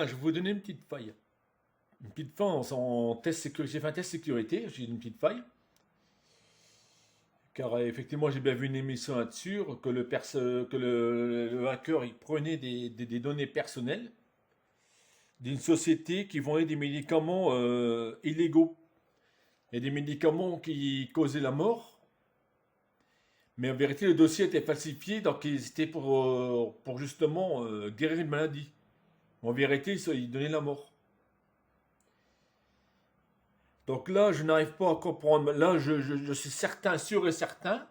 Tiens, je vais vous donner une petite faille. Une petite faille en test sécurité. J'ai fait un test sécurité, j'ai une petite faille. Car effectivement, j'ai bien vu une émission là-dessus, que le hacker il prenait des données personnelles d'une société qui vendait des médicaments illégaux. Et des médicaments qui causaient la mort. Mais en vérité, le dossier était falsifié, donc c'était pour justement guérir une maladie. En vérité, il donnait la mort. Donc là, je n'arrive pas à comprendre. Là, je suis certain, sûr et certain,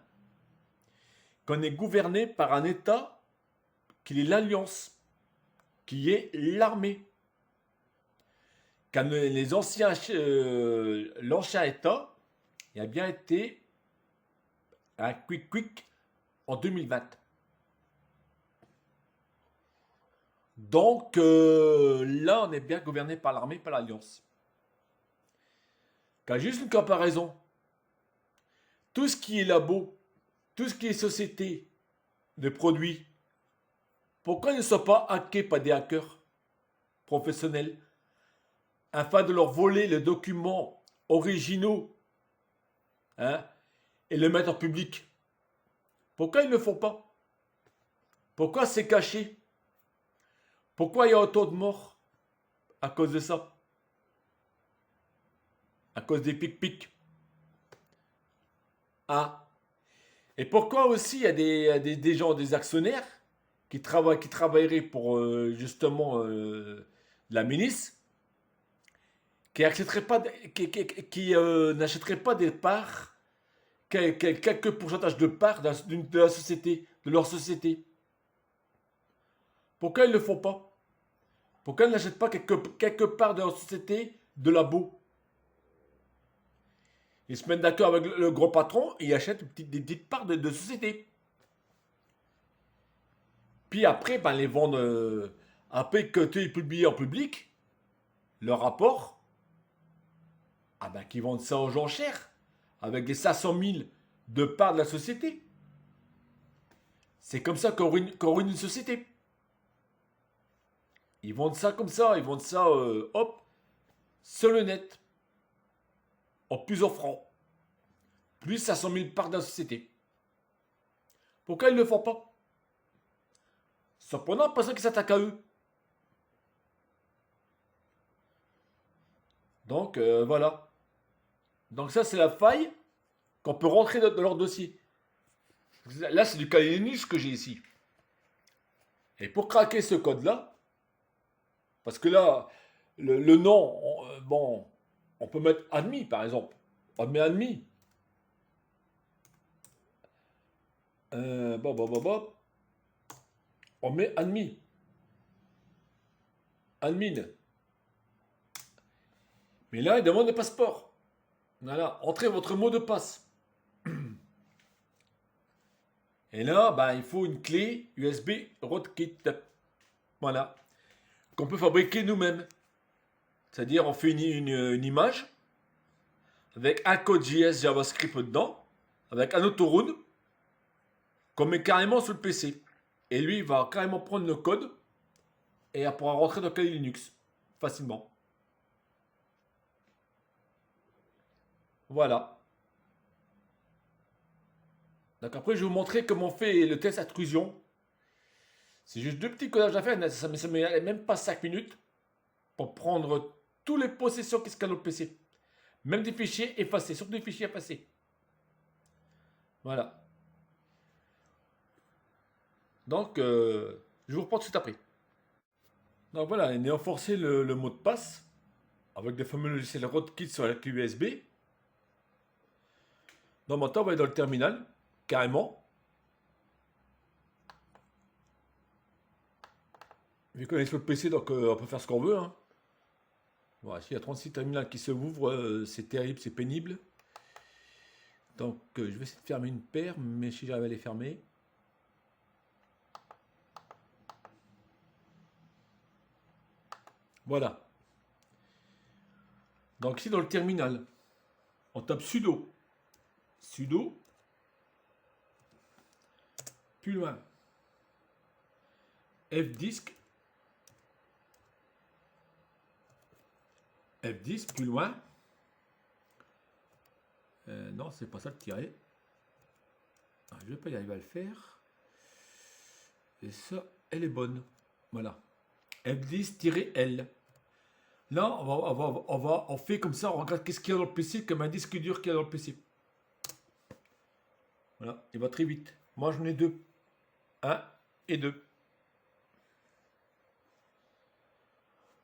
qu'on est gouverné par un État qui est l'Alliance, qui est l'armée. Quand l'ancien État, il a bien été un quick en 2020. Donc là, on est bien gouverné par l'armée, par l'Alliance. Car juste une comparaison, tout ce qui est labo, tout ce qui est société de produits, pourquoi ils ne sont pas hackés par des hackers professionnels afin de leur voler les documents originaux, hein, et le mettre en public? Pourquoi ils ne le font pas? Pourquoi c'est caché? Pourquoi il y a autant de morts à cause de ça? À cause des pic-pic. Ah. Et pourquoi aussi il y a des gens, des actionnaires qui travailleraient pour justement la milice, qui accepteraient pas, qui n'achèteraient pas des parts, quelques pourcentages de parts de la société, de leur société. Pourquoi ils ne le font pas? Pourquoi ils n'achètent pas quelques parts de leur société de labo? Ils se mettent d'accord avec le gros patron et ils achètent des petites parts de société. Puis après, ben, les vendent. Après que tu aies publié en public, leur rapport, ah ben, qu'ils vendent ça aux gens chers, avec des 500 000 de parts de la société. C'est comme ça qu'on ruine une société. Ils vendent ça comme ça, ils vendent ça, hop, sur le net, en plusieurs francs. Plus 500 000 parts de la société. Pourquoi ils ne le font pas? Cependant, personne qui s'attaque à eux. Donc, voilà. Donc ça, c'est la faille qu'on peut rentrer dans leur dossier. Là, c'est du Kali Linux que j'ai ici. Et pour craquer ce code-là, parce que là, le nom, bon, on peut mettre admis, par exemple. On met admis. Bon. On met admis. Admin. Mais là, il demande le passeport. Voilà, entrez votre mot de passe. Et là, ben, il faut une clé USB Rootkit. Voilà. Qu'on peut fabriquer nous-mêmes. C'est-à-dire, on fait une image avec un code JS JavaScript dedans, avec un autorune, qu'on met carrément sur le PC. Et lui, il va carrément prendre le code et elle pourra rentrer dans Kali Linux facilement. Voilà. Donc après, je vais vous montrer comment on fait le test intrusion. C'est juste deux petits codages à faire, ça ne met même pas 5 minutes pour prendre toutes les possessions qui se cachent dans le PC. Même des fichiers effacés, surtout des fichiers effacés. Voilà. Donc, je vous reprends tout de suite après. Donc voilà, il est renforcé le mot de passe avec des fameux logiciels rootkit sur la clé USB. Donc maintenant, on va aller dans le terminal, carrément. Vu qu'on est sur le PC, donc on peut faire ce qu'on veut. Hein. Voilà, s'il y a 36 terminals qui se ouvrent, c'est terrible, c'est pénible. Donc je vais essayer de fermer une paire, mais si j'arrive à les fermer. Voilà. Donc ici dans le terminal, on tape sudo. Sudo. Plus loin. Fdisk. F10, plus loin. Non, c'est pas ça le tiret. Ah, je vais pas y arriver à le faire. Et ça, elle est bonne. Voilà. F10-L. Là, on fait comme ça, on regarde qu'est-ce qu'il y a dans le PC, comme un disque dur qu'il y a dans le PC. Voilà, il va très vite. Moi, j'en ai deux. 1 et 2.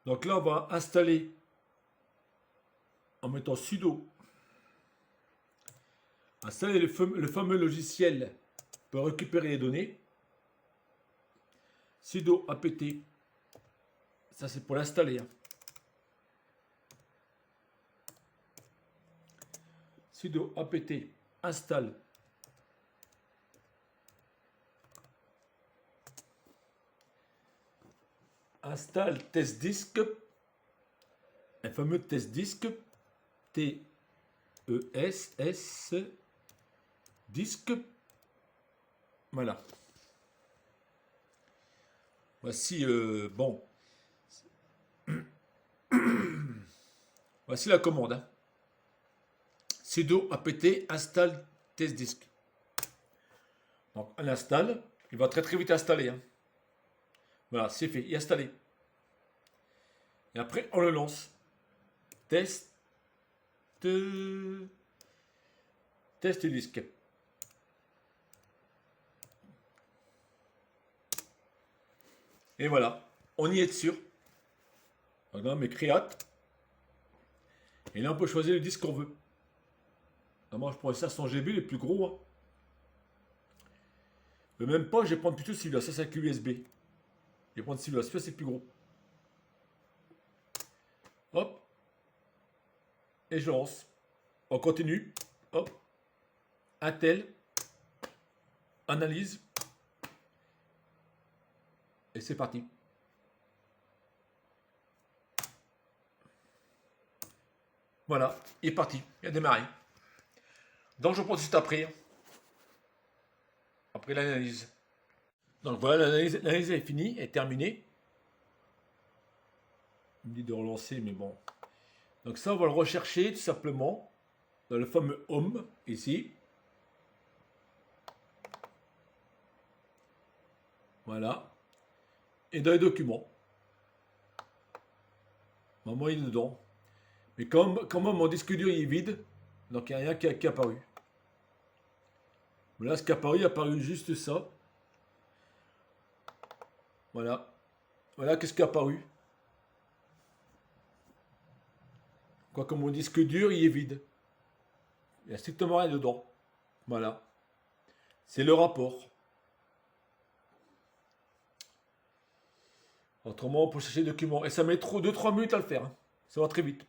Donc là, on va installer en mettant sudo. Installer le fameux logiciel pour récupérer les données. Sudo apt. Ça, c'est pour l'installer. Hein. Sudo apt installe. Installe test disk. Un fameux test disk. T-E-S-S disque. Voilà. Voici, bon. Voici la commande. Hein. Sudo apt installe test disk. Donc, on l'installe. Il va très très vite installer. Hein. Voilà, c'est fait. Il est installé. Et après, on le lance. Test. Test disque. Et voilà, on y est sûr. Donc là, on met create. Et là, on peut choisir le disque qu'on veut. Moi, je prends ça 100 GB, le plus gros. Hein. Même pas, je vais prendre plutôt celui-là. Ça, c'est un USB. Je vais prendre celui-là. Celui-là, c'est le plus gros. Hop. Et je lance. On continue. Hop. Intel. Analyse. Et c'est parti. Voilà, il est parti, il a démarré. Donc je prends juste après. Après l'analyse. Donc voilà, l'analyse est finie, est terminée. Il me dit de relancer, mais bon. Donc ça, on va le rechercher tout simplement dans le fameux Home, ici. Voilà. Et dans les documents. Maman, il est dedans. Mais comme mon disque dur il est vide, donc il n'y a rien qui est apparu. Mais là, ce qui est apparu, il a apparu juste ça. Voilà. Voilà qu'est-ce qui est apparu. Quoi que mon disque dur, il est vide. Il n'y a strictement rien dedans. Voilà. C'est le rapport. Autrement, on peut chercher les documents. Et ça met 2-3 minutes à le faire. Hein. Ça va très vite.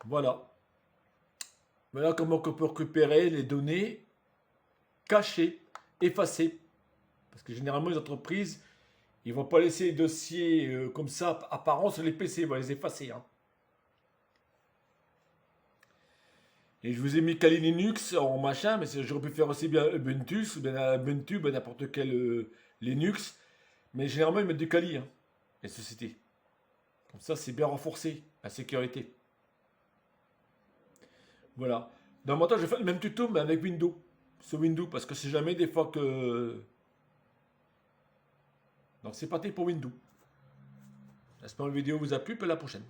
Voilà. Voilà comment on peut récupérer les données cachées, effacées. Parce que généralement, les entreprises, ils ne vont pas laisser les dossiers comme ça apparents sur les PC. Ils vont les effacer. Hein. Et je vous ai mis Kali Linux en machin, mais j'aurais pu faire aussi bien Ubuntu, ou bien Ubuntu, ben n'importe quel Linux. Mais généralement, ils mettent du Kali, hein, les sociétés. Comme ça, c'est bien renforcé, la sécurité. Voilà. Dans mon temps, je fais le même tuto, mais avec Windows. Sur Windows, parce que c'est jamais des fois que... Donc c'est parti pour Windows. J'espère que la vidéo vous a plu, puis à la prochaine.